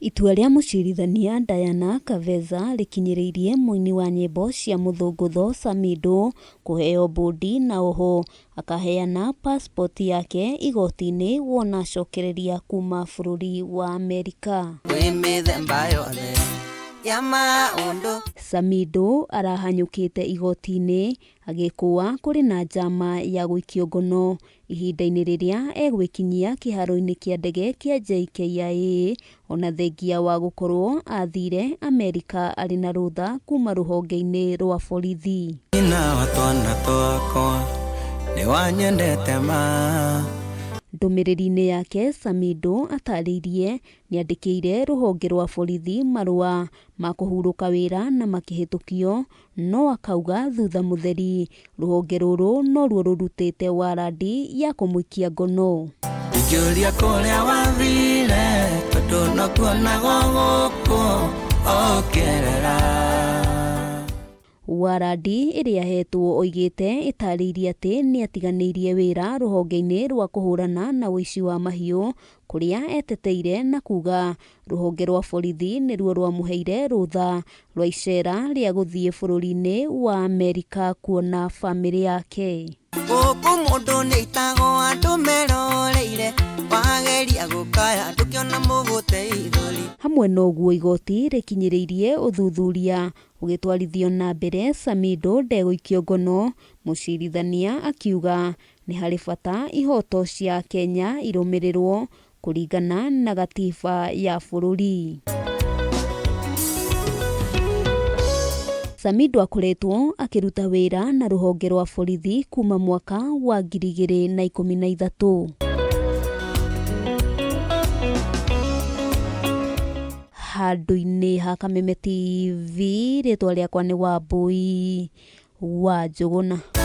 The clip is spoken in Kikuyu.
Itua rĩa mũcirithania Diana Kaveza rĩkinyĩrĩirie mũini wa nyĩmbo cia mũthũngũtho Samidoh kũheo bondi na oho akaheana passport yake igoti-inĩ wona acokereria kuma bũrũri wa Amerika. Samidoh arahanyũkĩte igoti-inĩ agĩkũa kũrĩ na njama ya gũikio ngono ihinda-inĩ rĩrĩa egwĩkinyia kĩharo-inĩ kĩa ndege kĩa JKIA ona thengia wa gũkorwo athire Amerika arĩ na rũtha kuma rũhonge-inĩ rwa borithi. Ndũmĩrĩri-inĩ yake Samidoh atarĩirie nĩandĩkĩire rũhonge rwa borithi marũa ma kũhurũka wĩra na makĩhĩtũkio, no akauga thutha mũtheri rũhonge rũrũ noruo rũrutĩte warandi ya kũmũikia ngono. Ingĩũria kũrĩa wathire tondũ nakuonagwo gũkũ okerera. Warandi ĩrĩa hetwo oigĩte ĩtarĩirie atĩ nĩatiganĩirie wĩra rũhonge-inĩ rwa kũhũrana na ũici wa mahiũ kũrĩa eteteire na kuga rũhonge rwa borithi nĩruo rwamũheire rũtha rwa icera rĩa gũthiĩ bũrũri-inĩ wa Amerika kuona bamĩrĩ yake. Gũkũ mũndũ nĩaitagwo andũ meroreire wageria gũkaya ndũkĩona mũgũte ithũri. Hamwe noguo igoti rĩkinyĩrĩirie ũthuthuria ũgĩtwarithio na mbere, Samidoh ndegũikio ngono, mũcirithania akiuga nĩ harĩ bata ihoto cia Kenya irũmĩrĩrwo kũringana na gatiba ya bũrũri. Samidoh akoretwo akĩruta wĩra na rũhonge rwa borithi kuma mwaka wa 2013. Handũ-inĩ ha Kameme TV, rĩtwa rĩakwa nĩ Wambui wa Njũgũna.